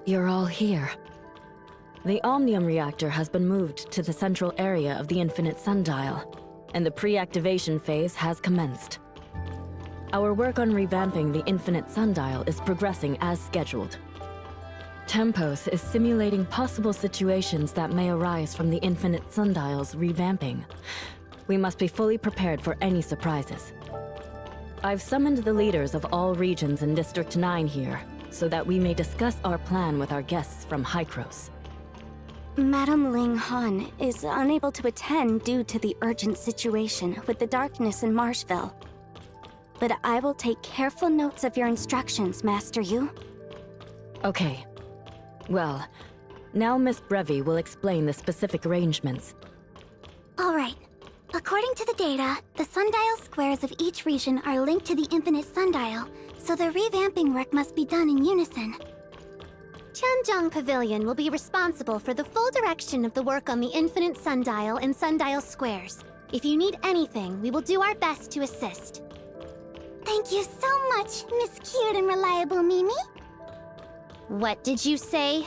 You're all here. The Omnium reactor has been moved to the central area of the Infinite Sundial, and the pre-activation phase has commenced. Our work on revamping the Infinite Sundial is progressing as scheduled. Tempos is simulating possible situations that may arise from the Infinite Sundial's revamping. We must be fully prepared for any surprises. I've summoned the leaders of all regions in District 9 here, so that we may discuss our plan with our guests from Hykros. Madame Ling Han is unable to attend due to the urgent situation with the darkness in Marshville. But I will take careful notes of your instructions, Master Yu. Okay. Well, now Miss Brevi will explain the specific arrangements. All right. According to the data, the sundial squares of each region are linked to the Infinite Sundial, so the revamping work must be done in unison. Tianzhong Pavilion will be responsible for the full direction of the work on the Infinite Sundial and Sundial Squares. If you need anything, we will do our best to assist. Thank you so much, Miss Cute and Reliable Mimi. What did you say?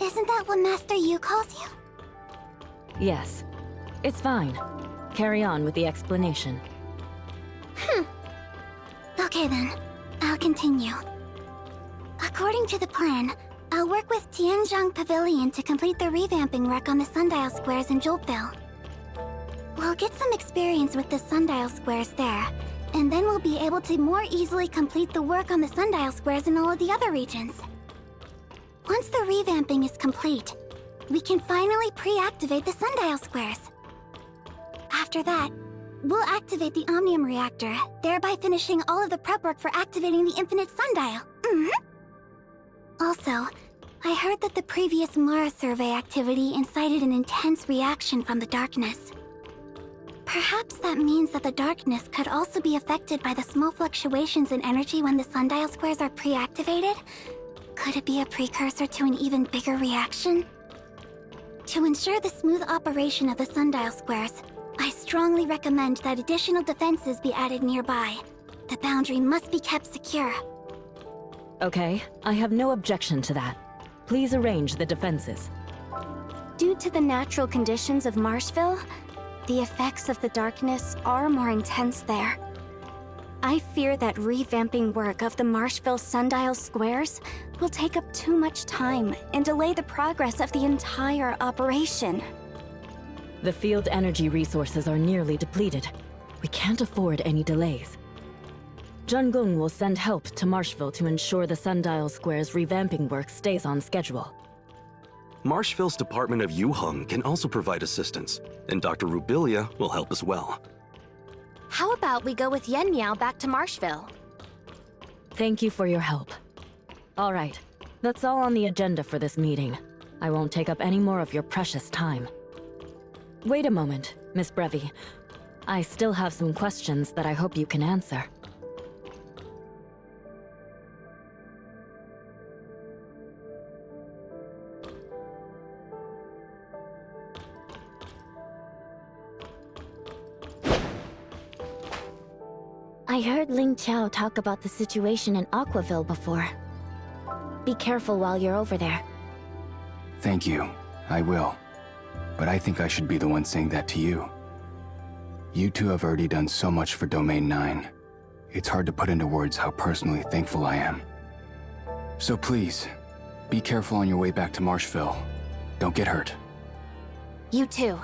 Isn't that what Master Yu calls you? Yes. It's fine. Carry on with the explanation. Okay then, I'll continue. According to the plan, I'll work with Tianzhong Pavilion to complete the revamping work on the sundial squares in Joltville. We'll get some experience with the sundial squares there, and then we'll be able to more easily complete the work on the sundial squares in all of the other regions. Once the revamping is complete, we can finally pre-activate the sundial squares. After that, we'll activate the Omnium reactor, thereby finishing all of the prep work for activating the Infinite Sundial. Also, I heard that the previous Mara survey activity incited an intense reaction from the darkness. Perhaps that means that the darkness could also be affected by the small fluctuations in energy when the sundial squares are pre-activated? Could it be a precursor to an even bigger reaction? To ensure the smooth operation of the sundial squares, I strongly recommend that additional defenses be added nearby. The boundary must be kept secure. Okay, I have no objection to that. Please arrange the defenses. Due to the natural conditions of Marshville, the effects of the darkness are more intense there. I fear that revamping work of the Marshville sundial squares will take up too much time and delay the progress of the entire operation. The field energy resources are nearly depleted. We can't afford any delays. Junggung will send help to Marshville to ensure the sundial square's revamping work stays on schedule. Marshville's Department of Yuheng can also provide assistance, and Dr. Rubilia will help as well. How about we go with Yen Miao back to Marshville? Thank you for your help. All right, that's all on the agenda for this meeting. I won't take up any more of your precious time. Wait a moment, Miss Brevi. I still have some questions that I hope you can answer. I heard Ling Qiao talk about the situation in Aquaville before. Be careful while you're over there. Thank you. I will. But I think I should be the one saying that to you. You two have already done so much for Domain 9. It's hard to put into words how personally thankful I am. So please, be careful on your way back to Marshville. Don't get hurt. You too.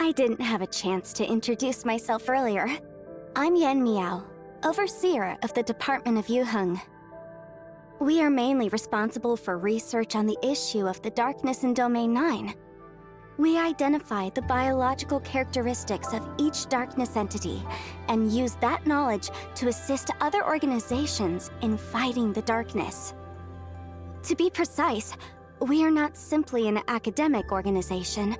I didn't have a chance to introduce myself earlier. I'm Yen Miao, Overseer of the Department of Yuheng. We are mainly responsible for research on the issue of the darkness in Domain 9. We identify the biological characteristics of each darkness entity and use that knowledge to assist other organizations in fighting the darkness. To be precise, we are not simply an academic organization,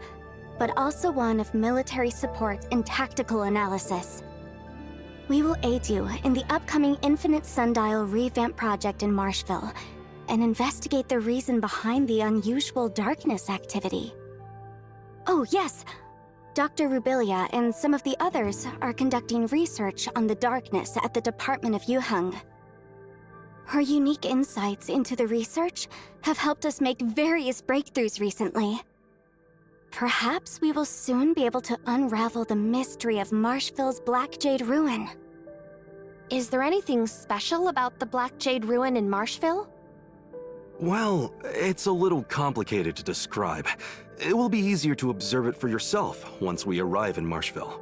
but also one of military support and tactical analysis. We will aid you in the upcoming Infinite Sundial revamp project in Marshville and investigate the reason behind the unusual darkness activity. Oh yes, Dr. Rubilia and some of the others are conducting research on the darkness at the Department of Yuheng. Her unique insights into the research have helped us make various breakthroughs recently. Perhaps we will soon be able to unravel the mystery of Marshville's Black Jade Ruin. Is there anything special about the Black Jade Ruin in Marshville? Well, it's a little complicated to describe. It will be easier to observe it for yourself once we arrive in Marshville.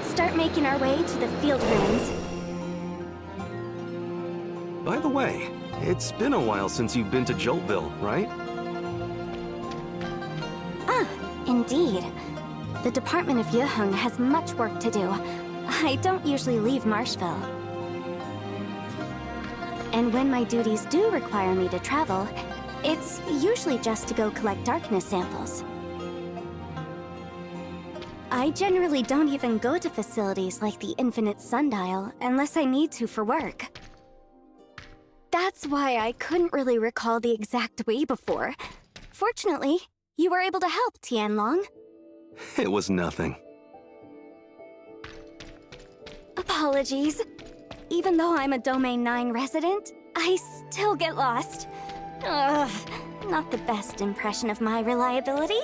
let's start making our way to the field ruins. By the way, it's been a while since you've been to Joltville, right? Ah, indeed. The Department of Yuheng has much work to do. I don't usually leave Marshville. And when my duties do require me to travel, it's usually just to go collect darkness samples. I generally don't even go to facilities like the Infinite Sundial unless I need to for work. That's why I couldn't really recall the exact way before. Fortunately, you were able to help, Tianlong. It was nothing. Apologies. Even though I'm a Domain 9 resident, I still get lost. Ugh, not the best impression of my reliability.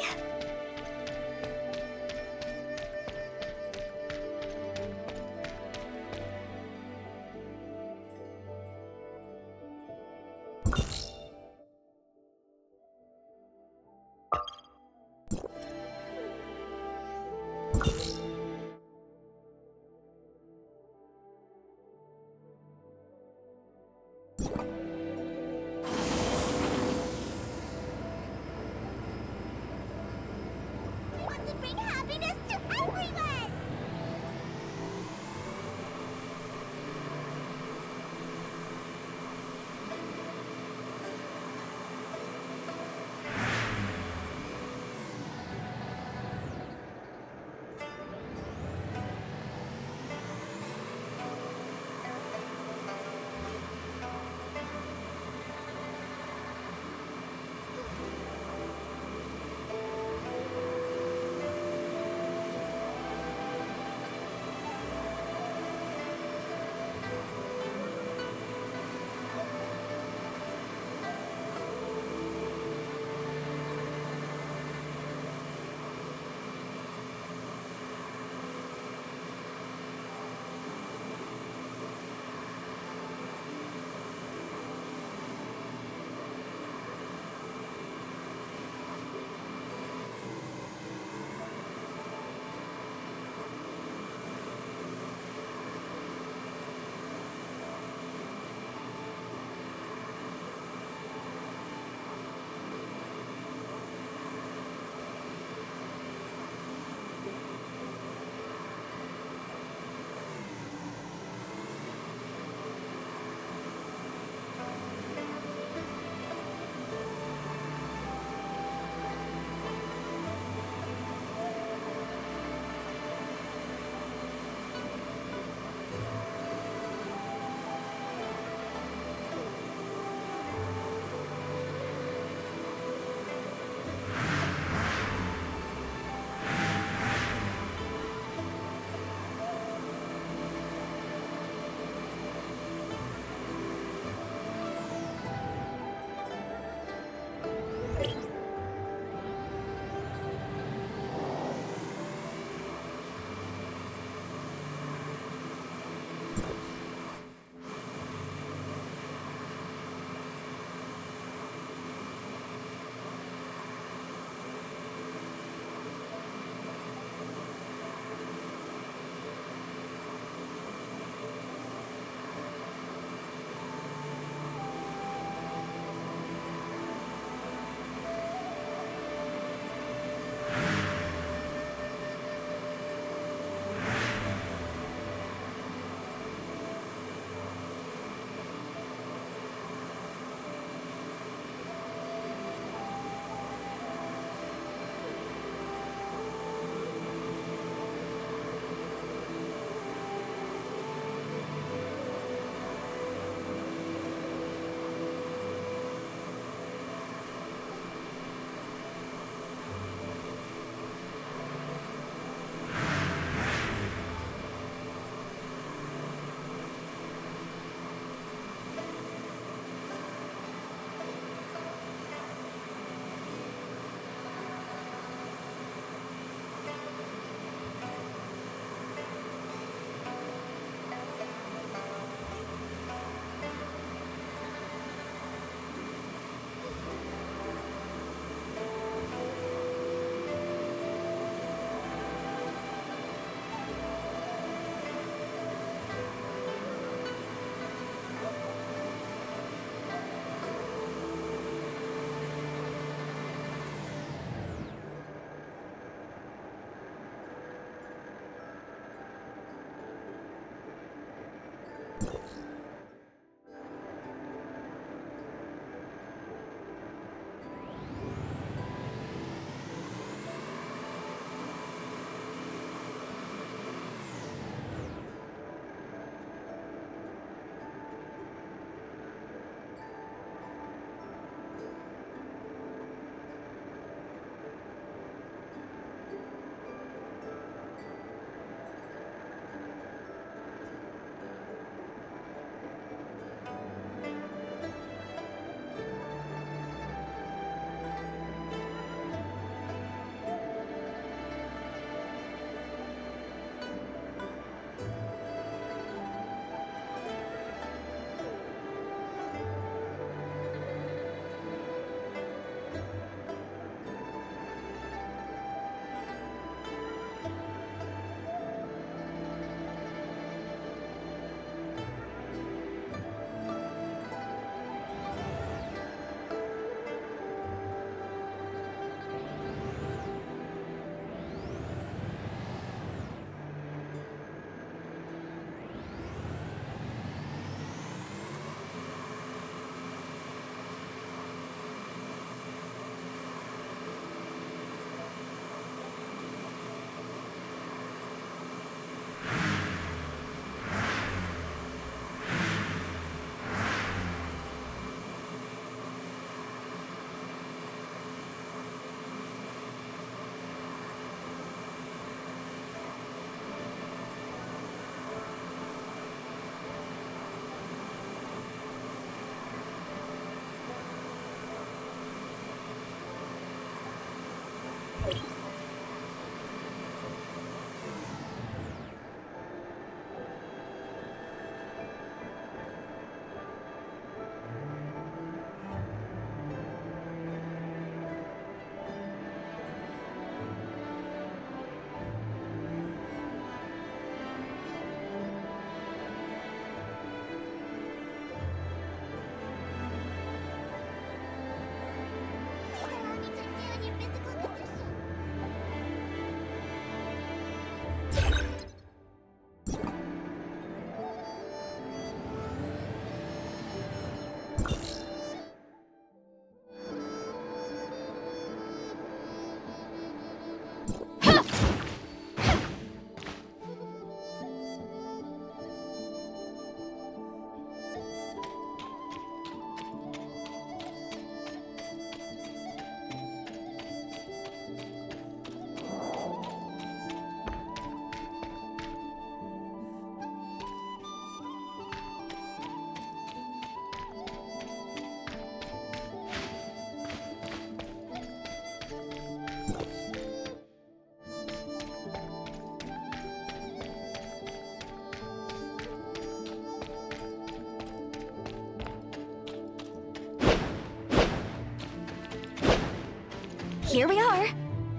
Here we are.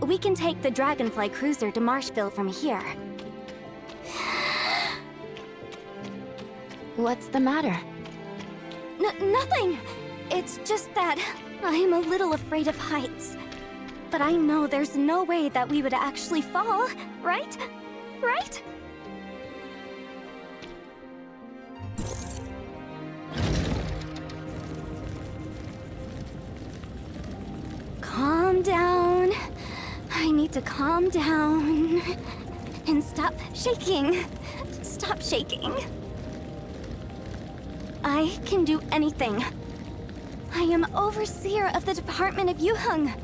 We can take the Dragonfly cruiser to Marshville from here. What's the matter? Nothing! It's just that I am a little afraid of heights. But I know there's no way that we would actually fall, right? Right? Calm down. I need to calm down. And stop shaking. Stop shaking. I can do anything. I am overseer of the Department of Yuheng.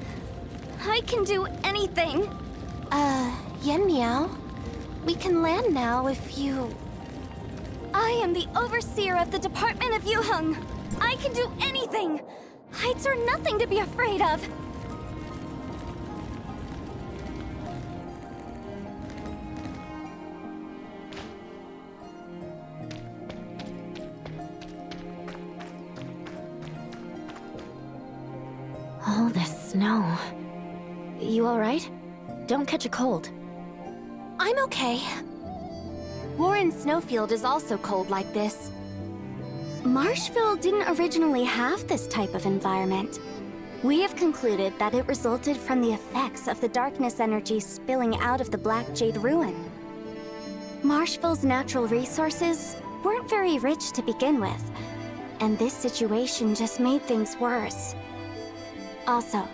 I can do anything. Yen Miao, we can land now if you... I am the overseer of the Department of Yuheng. I can do anything. Heights are nothing to be afraid of. All this snow. You alright? Don't catch a cold. I'm okay. Warren Snowfield is also cold like this. Marshville didn't originally have this type of environment. We have concluded that it resulted from the effects of the darkness energy spilling out of the Black Jade Ruin. Marshville's natural resources weren't very rich to begin with, and this situation just made things worse. Also,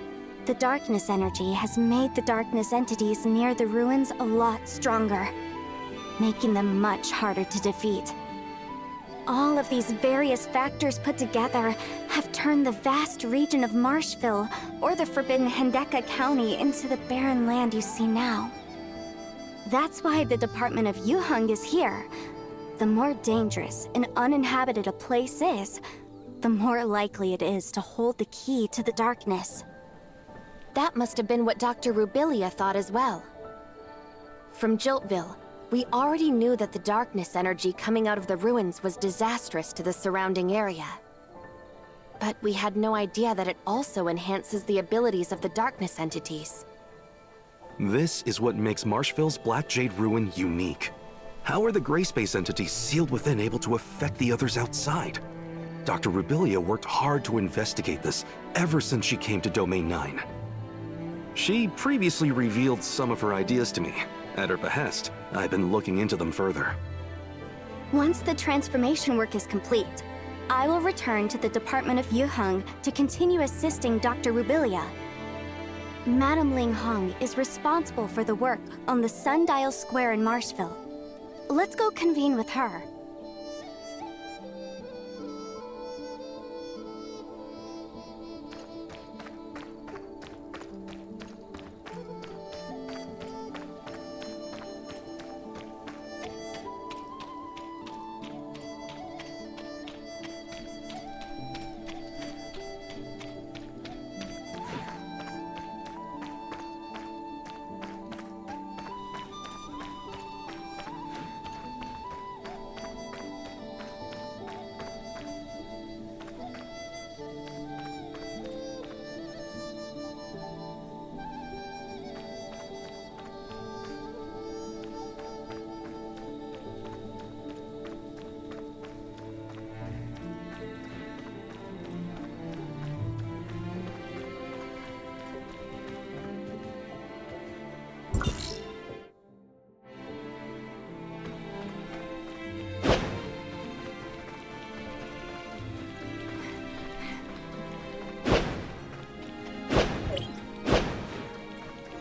the darkness energy has made the darkness entities near the ruins a lot stronger, making them much harder to defeat. All of these various factors put together have turned the vast region of Marshville, or the Forbidden Hendeka County, into the barren land you see now. That's why the Department of Yuheng is here. The more dangerous and uninhabited a place is, the more likely it is to hold the key to the darkness. That must have been what Dr. Rubilia thought as well. From Jiltville, we already knew that the darkness energy coming out of the ruins was disastrous to the surrounding area. But we had no idea that it also enhances the abilities of the darkness entities. This is what makes Marshville's Black Jade Ruin unique. How are the gray space entities sealed within able to affect the others outside? Dr. Rubilia worked hard to investigate this ever since she came to Domain 9. She previously revealed some of her ideas to me. At her behest, I've been looking into them further. Once the transformation work is complete, I will return to the Department of Yuheng to continue assisting Dr. Rubilia. Madame Ling Hong is responsible for the work on the Sundial Square in Marshville. Let's go convene with her.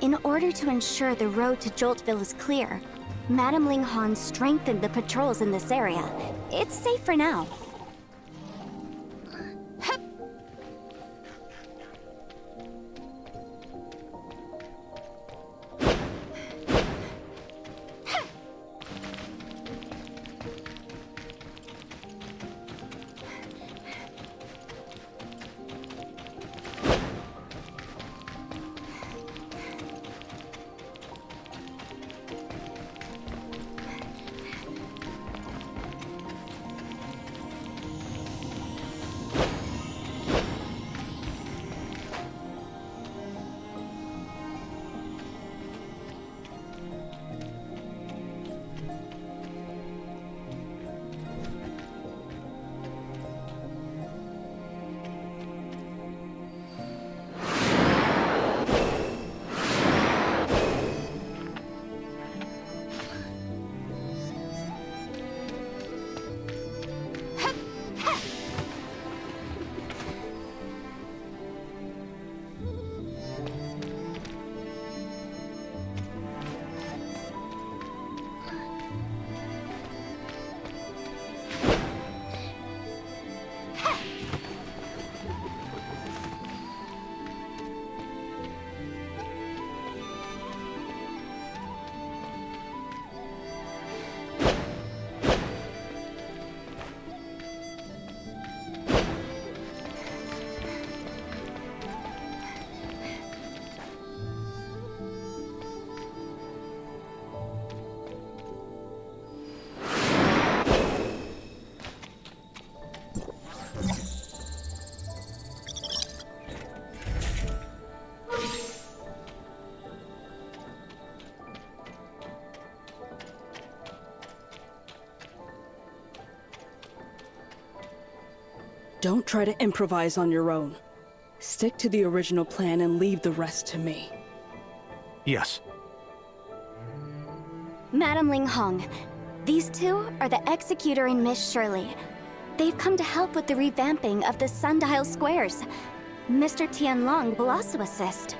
In order to ensure the road to Joltville is clear, Madame Ling Han strengthened the patrols in this area. It's safe for now. Don't try to improvise on your own. Stick to the original plan and leave the rest to me. Yes. Madame Ling Hong, These two are the Executor and Miss Shirley. They've come to help with the revamping of the sundial squares. Mr. Tianlong will also assist.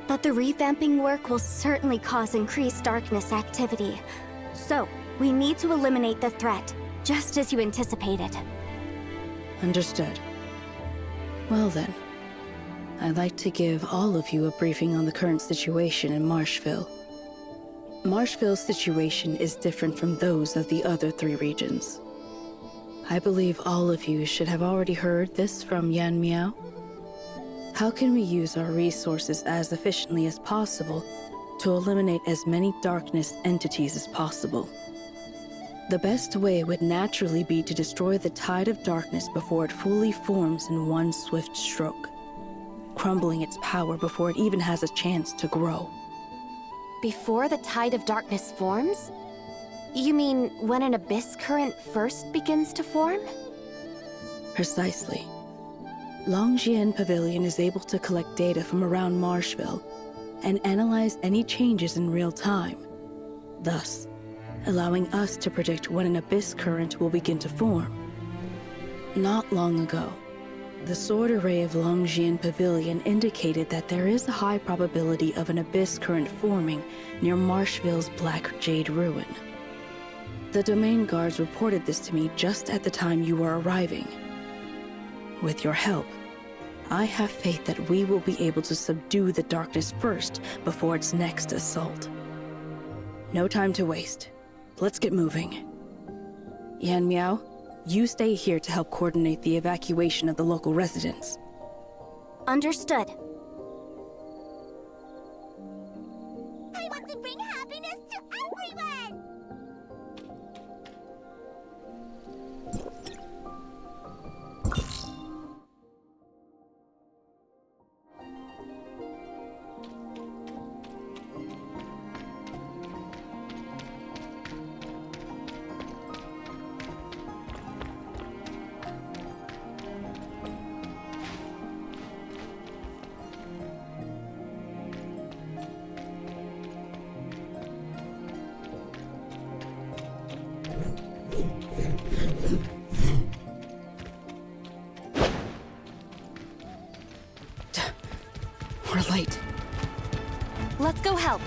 But the revamping work will certainly cause increased darkness activity. So, we need to eliminate the threat, just as you anticipated. Understood. Well then, I'd like to give all of you a briefing on the current situation in Marshville. Marshville's situation is different from those of the other 3 regions. I believe all of you should have already heard this from Yan Miao. How can we use our resources as efficiently as possible to eliminate as many darkness entities as possible? The best way would naturally be to destroy the tide of darkness before it fully forms in one swift stroke, crumbling its power before it even has a chance to grow. Before the tide of darkness forms? You mean when an abyss current first begins to form? Precisely. Longjian Pavilion is able to collect data from around Marshville and analyze any changes in real time, thus allowing us to predict when an abyss current will begin to form. Not long ago, the sword array of Longjian Pavilion indicated that there is a high probability of an abyss current forming near Marshville's Black Jade Ruin. The domain guards reported this to me just at the time you were arriving. With your help, I have faith that we will be able to subdue the darkness first before its next assault. No time to waste. Let's get moving. Yan Miao, you stay here to help coordinate the evacuation of the local residents. Understood. I want to bring happiness to everyone! We're late. Let's go help.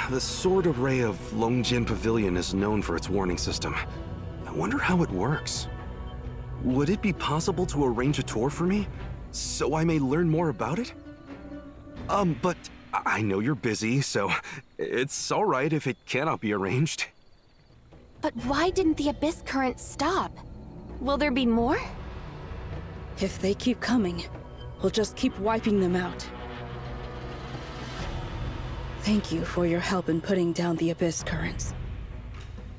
The sword array of Longjin Pavilion is known for its warning system. I wonder how it works. Would it be possible to arrange a tour for me, so I may learn more about it? But I know you're busy, so it's alright if it cannot be arranged. But why didn't the Abyss Current stop? Will there be more? If they keep coming, we'll just keep wiping them out. Thank you for your help in putting down the Abyss Currents.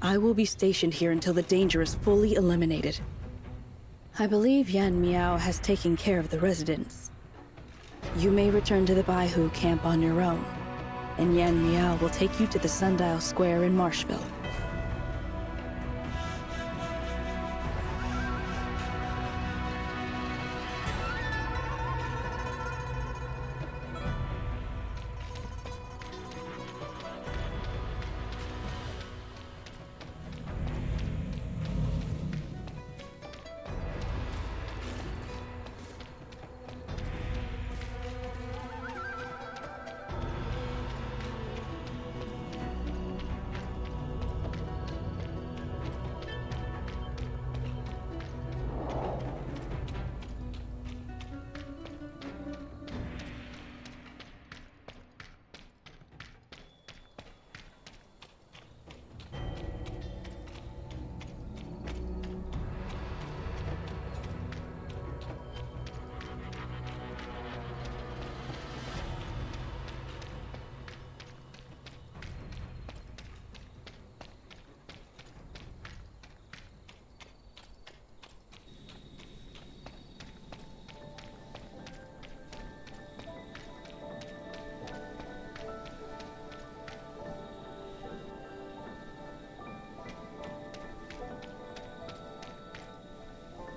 I will be stationed here until the danger is fully eliminated. I believe Yan Miao has taken care of the residents. You may return to the Baihu camp on your own, and Yan Miao will take you to the Sundial Square in Marshville.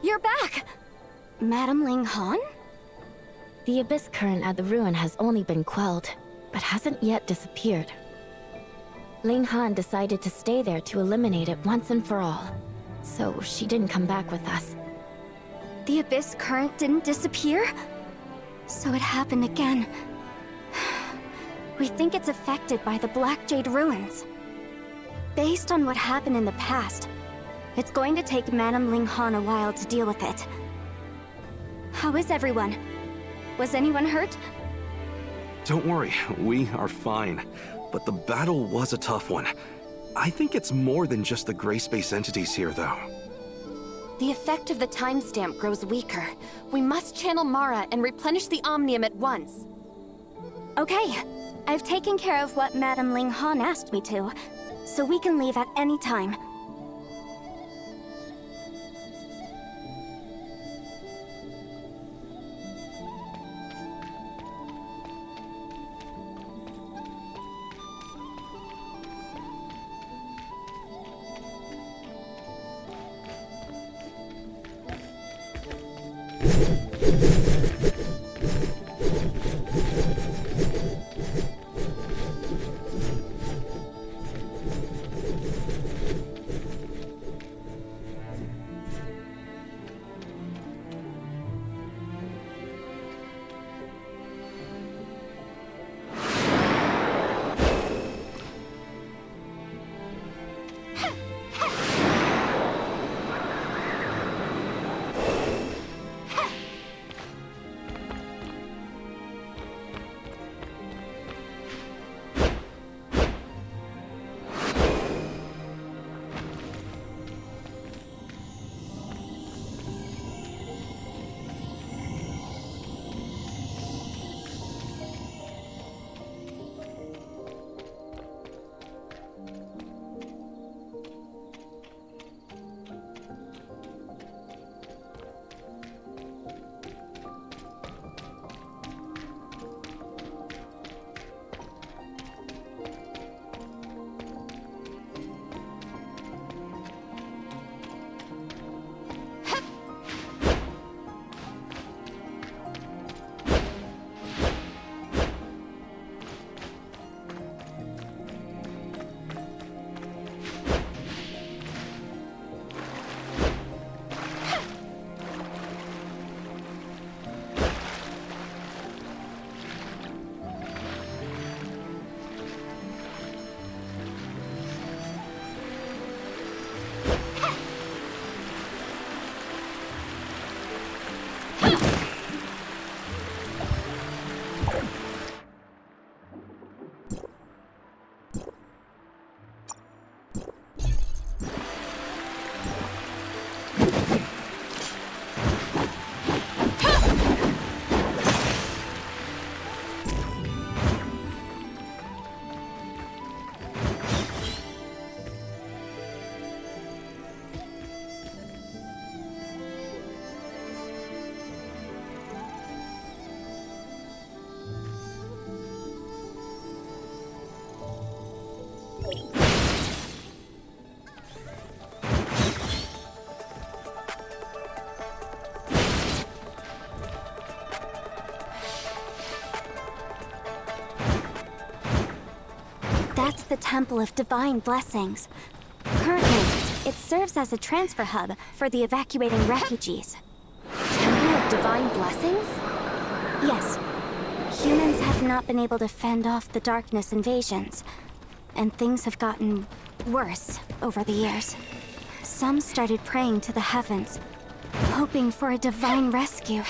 You're back! Madame Ling Han? The Abyss Current at the ruin has only been quelled, but hasn't yet disappeared. Ling Han decided to stay there to eliminate it once and for all, so she didn't come back with us. The Abyss Current didn't disappear? So it happened again. We think it's affected by the Black Jade ruins. Based on what happened in the past, it's going to take Madame Ling Han a while to deal with it. How is everyone? Was anyone hurt? Don't worry, we are fine. But the battle was a tough one. I think it's more than just the gray space entities here, though. The effect of the timestamp grows weaker. We must channel Mara and replenish the Omnium at once. Okay, I've taken care of what Madame Ling Han asked me to, so we can leave at any time. the Temple of Divine Blessings. Currently, it serves as a transfer hub for the evacuating refugees. Temple of Divine Blessings? Yes. Humans have not been able to fend off the darkness invasions, and things have gotten worse over the years. Some started praying to the heavens, hoping for a divine rescue.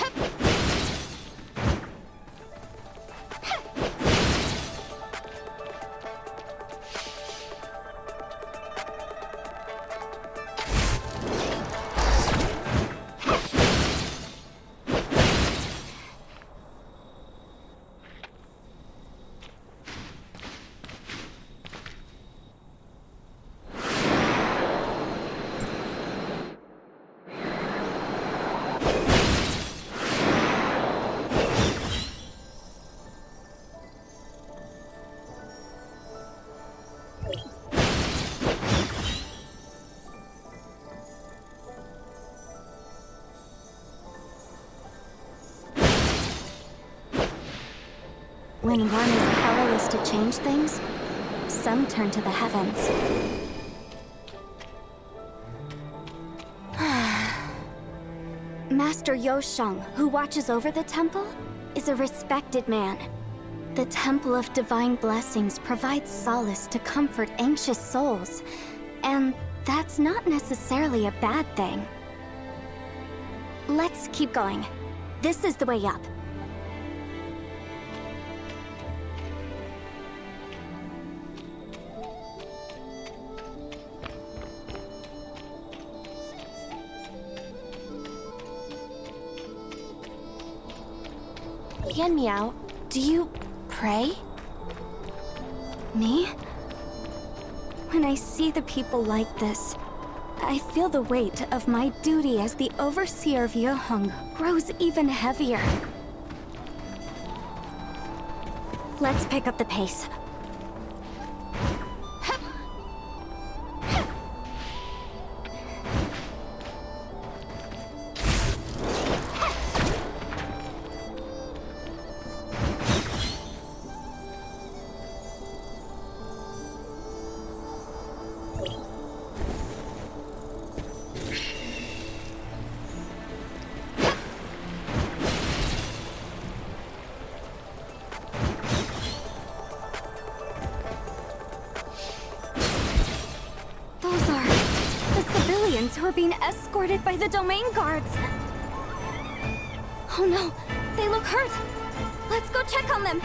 When one is powerless to change things, some turn to the heavens. Master Yosheng, who watches over the temple, is a respected man. The Temple of Divine Blessings provides solace to comfort anxious souls, and that's not necessarily a bad thing. Let's keep going. This is the way up. Yan Miao, do you pray? Me? When I see the people like this, I feel the weight of my duty as the overseer of Yoheng grows even heavier. Let's pick up the pace. Who are being escorted by the domain guards. Oh no, they look hurt. Let's go check on them.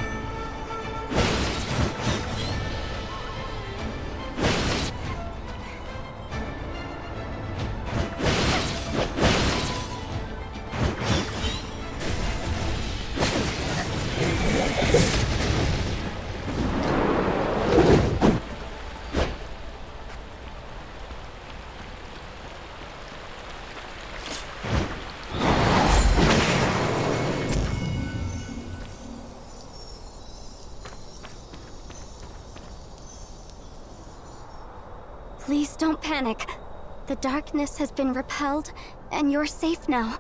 Please don't panic. The darkness has been repelled, and you're safe now.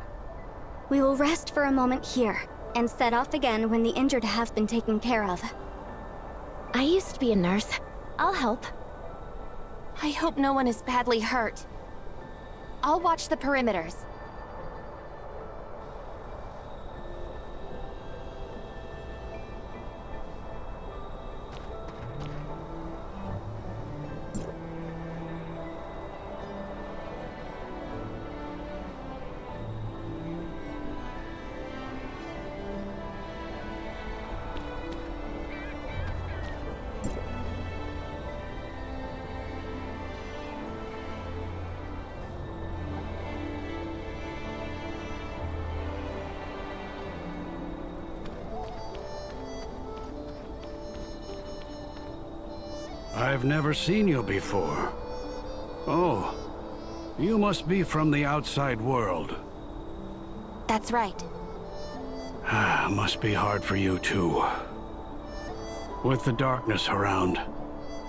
We will rest for a moment here, and set off again when the injured have been taken care of. I used to be a nurse. I'll help. I hope no one is badly hurt. I'll watch the perimeters. I've never seen you before. Oh, you must be from the outside world. That's right. Must be hard for you too. With the darkness around,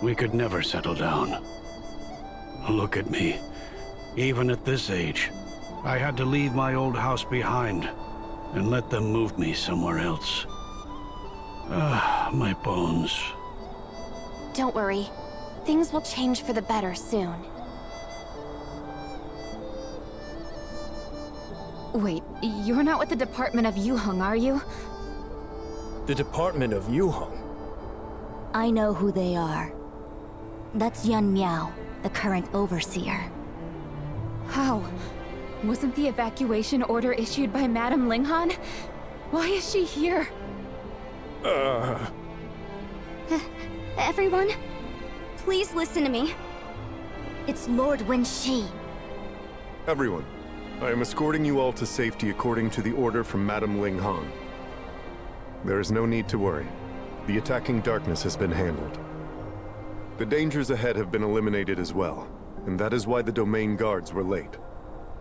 we could never settle down. Look at me. Even at this age, I had to leave my old house behind and let them move me somewhere else. My bones. Don't worry. Things will change for the better soon. Wait, you're not with the Department of Yuheng, are you? The Department of Yuheng? I know who they are. That's Yun Miao, the current overseer. How? Wasn't the evacuation order issued by Madame Linghan? Why is she here? Everyone, please listen to me. It's Lord Wenxi. Everyone, I am escorting you all to safety according to the order from Madame Linghan. There is no need to worry. The attacking darkness has been handled. The dangers ahead have been eliminated as well, and that is why the domain guards were late.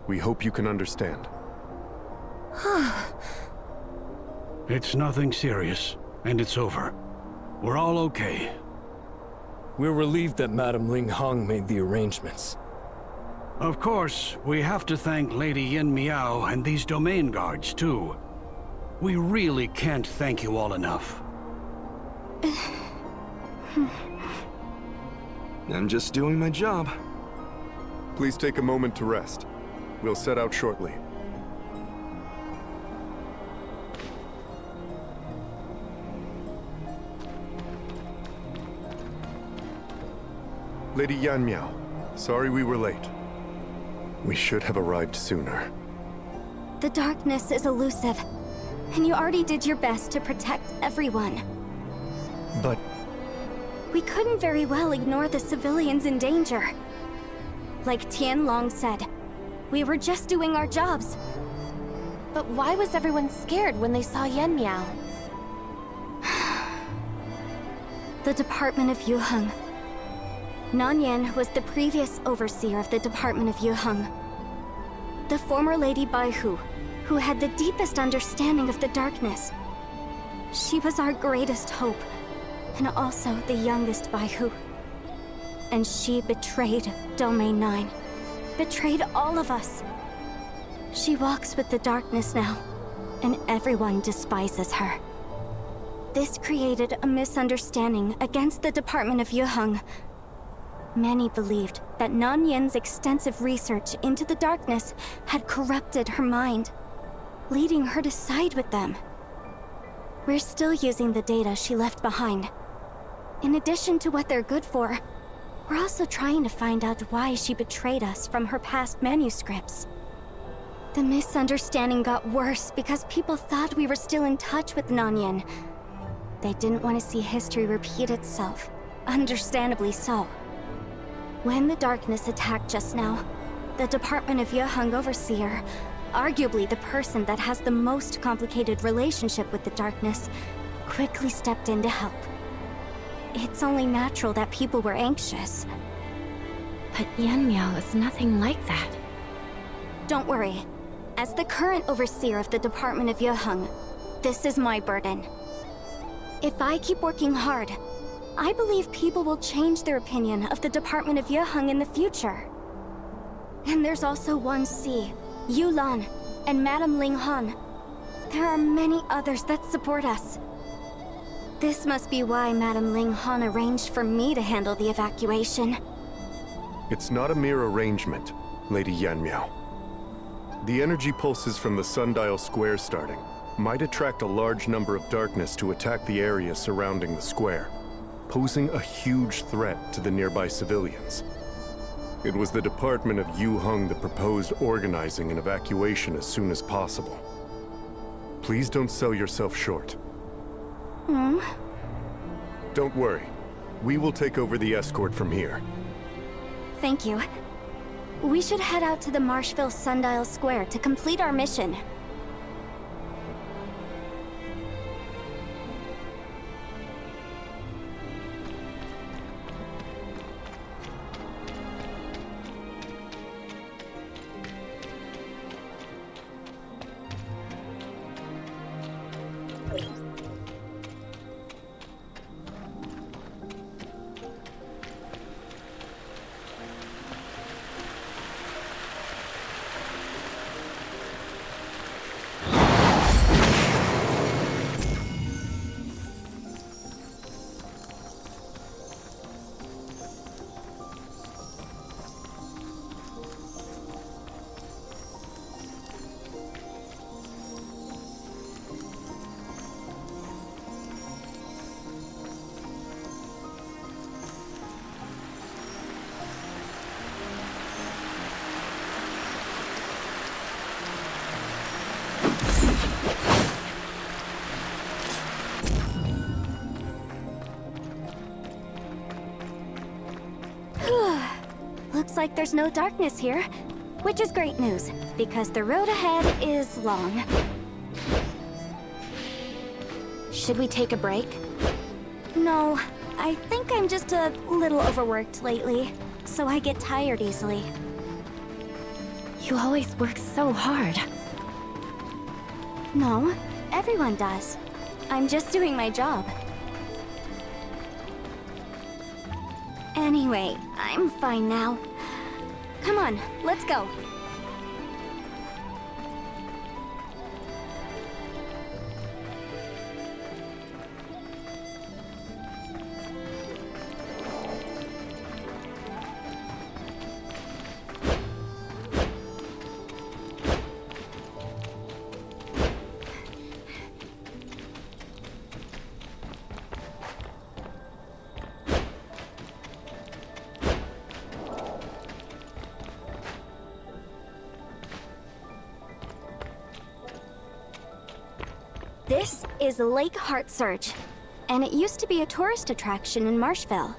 We hope you can understand. It's nothing serious, and it's over. We're all okay. We're relieved that Madame Linghan made the arrangements. Of course, we have to thank Lady Yin Miao and these domain guards, too. We really can't thank you all enough. I'm just doing my job. Please take a moment to rest. We'll set out shortly. Lady Yan Miao, sorry we were late. We should have arrived sooner. The darkness is elusive, and you already did your best to protect everyone. But We couldn't very well ignore the civilians in danger. Like Tianlong said, we were just doing our jobs. But why was everyone scared when they saw Yen Miao? The Department of Yuheng. Nanyan was the previous overseer of the Department of Yuheng. The former Lady Baihu, who had the deepest understanding of the darkness. She was our greatest hope, and also the youngest Baihu. And she betrayed Domain 9. Betrayed all of us. She walks with the darkness now, and everyone despises her. This created a misunderstanding against the Department of Yuheng. Many believed that Nanyan's extensive research into the darkness had corrupted her mind, leading her to side with them. We're still using the data she left behind. In addition to what they're good for, we're also trying to find out why she betrayed us from her past manuscripts. The misunderstanding got worse because people thought we were still in touch with Nanyan. They didn't want to see history repeat itself, understandably so. When the darkness attacked just now, the Department of Yuheng Overseer, arguably the person that has the most complicated relationship with the darkness, quickly stepped in to help. It's only natural that people were anxious. But Yen Miao is nothing like that. Don't worry. As the current overseer of the Department of Yuheng, this is my burden. If I keep working hard, I believe people will change their opinion of the Department of Yuheng in the future. And there's also 1C, Yulan, and Madame Linghan. There are many others that support us. This must be why Madame Linghan arranged for me to handle the evacuation. it's not a mere arrangement, Lady Yan Miao. The energy pulses from the sundial square starting might attract a large number of darkness to attack the area surrounding the square, posing a huge threat to the nearby civilians. It was the Department of Yuheng that proposed organizing an evacuation as soon as possible. Please don't sell yourself short. Don't worry. We will take over the escort from here. Thank you. We should head out to the Marshvile Sundial Square to complete our mission. like there's no darkness here, which is great news, because the road ahead is long. Should we take a break? No, I think I'm just a little overworked lately, so I get tired easily. You always work so hard. No, everyone does. I'm just doing my job. Anyway, I'm fine now. Come on, let's go. This is Lake Heartsurge, and it used to be a tourist attraction in Marshville.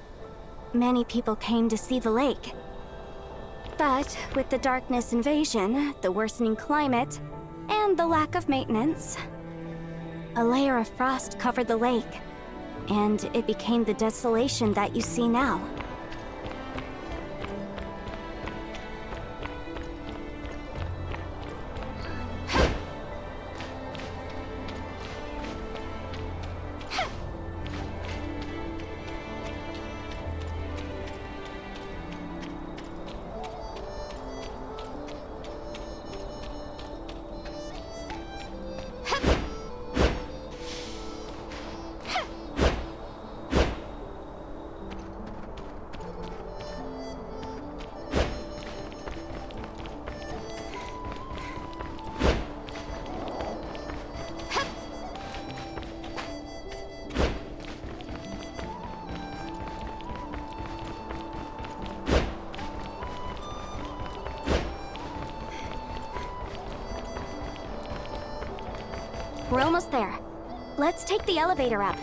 Many people came to see the lake. But with the darkness invasion, the worsening climate, and the lack of maintenance, a layer of frost covered the lake, and it became the desolation that you see now. We're almost there. Let's take the elevator up.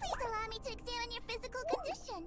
Please allow me to examine your physical condition.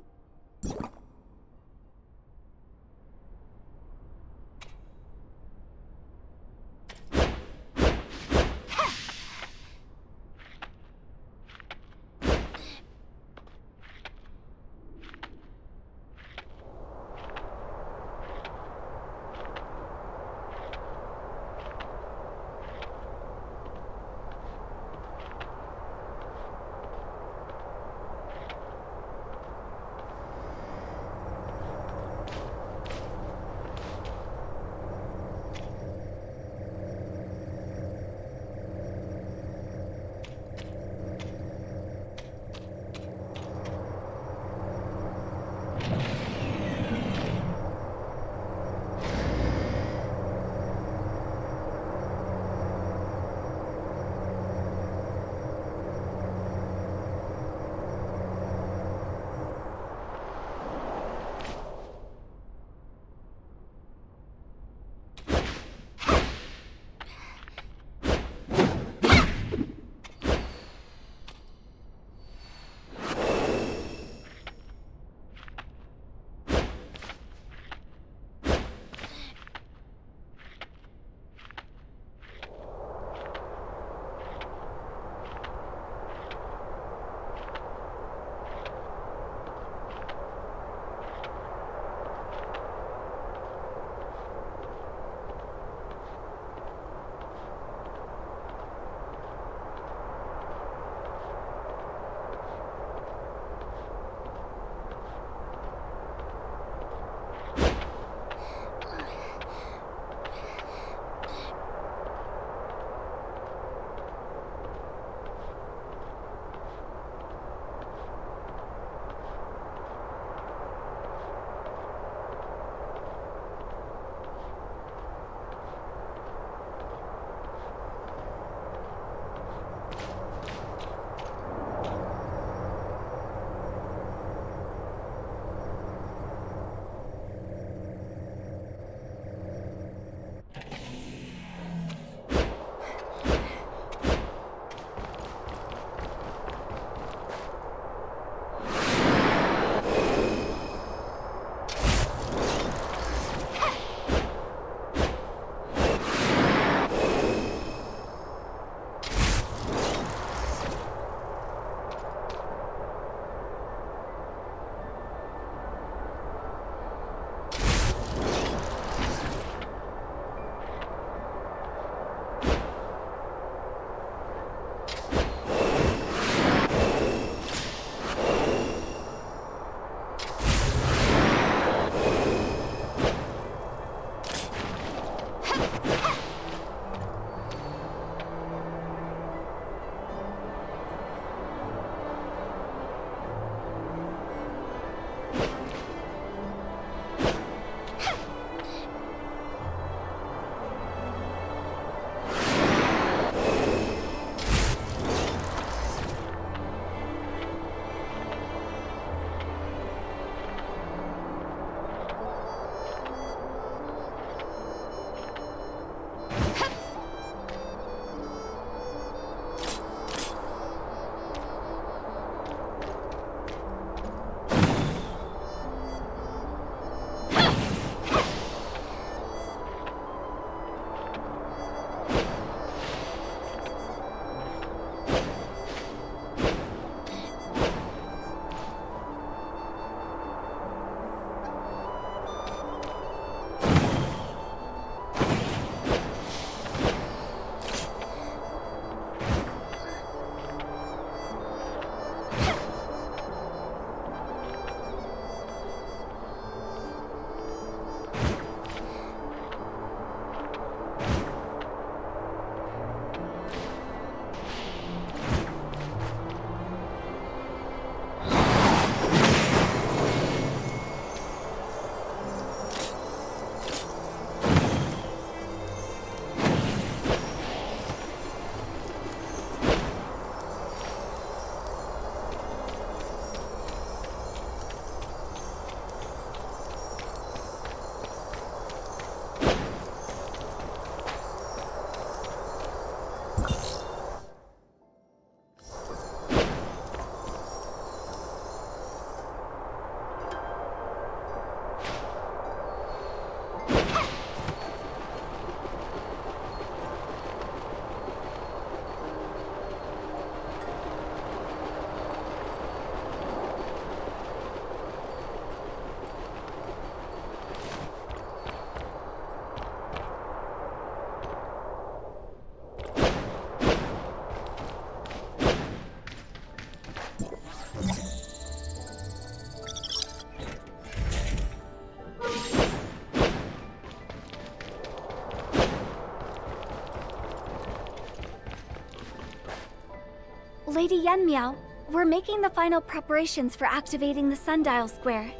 Lady Yanmiao, we're making the final preparations for activating the Sundial Square.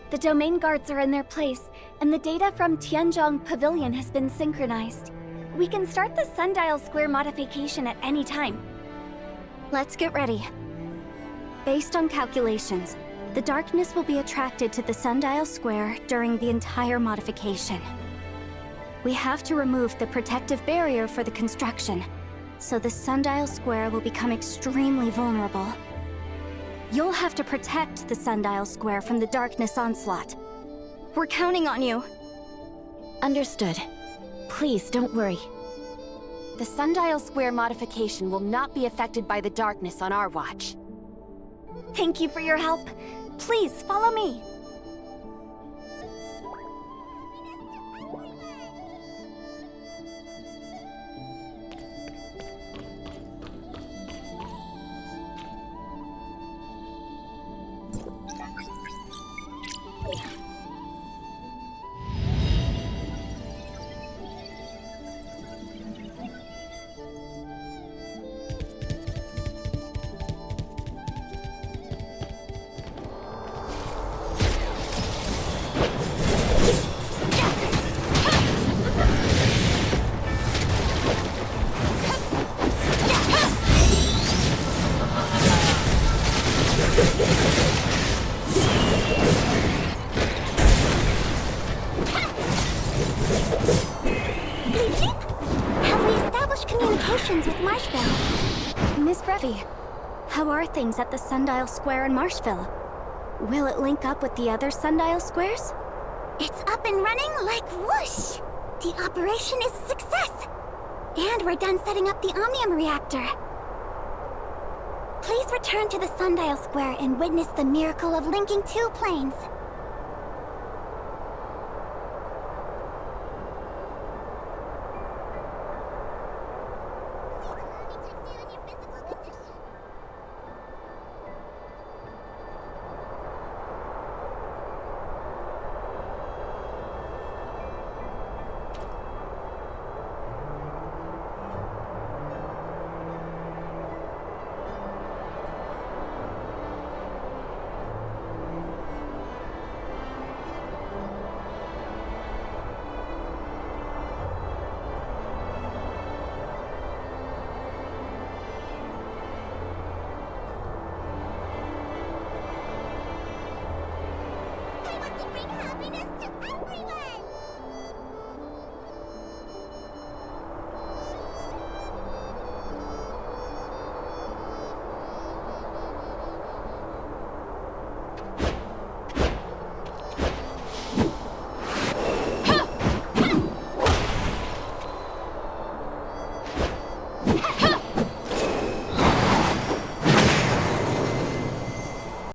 The domain guards are in their place, and the data from Tianzhong Pavilion has been synchronized. We can start the Sundial Square modification at any time. Let's get ready. Based on calculations, the darkness will be attracted to the Sundial Square during the entire modification. We have to remove the protective barrier for the construction, so the Sundial Square will become extremely vulnerable. You'll have to protect the Sundial Square from the darkness onslaught. We're counting on you. Understood. Please, don't worry. The Sundial Square modification will not be affected by the darkness on our watch. Thank you for your help. Please, follow me. Have we established communications with Marshvile? Miss Brevi, how are things at the Sundial Square in Marshville? Will it link up with the other Sundial Squares? It's up and running like whoosh! The operation is a success! And we're done setting up the Omnium reactor. Please return to the Sundial Square and witness the miracle of linking two planes. I want to bring happiness to everyone!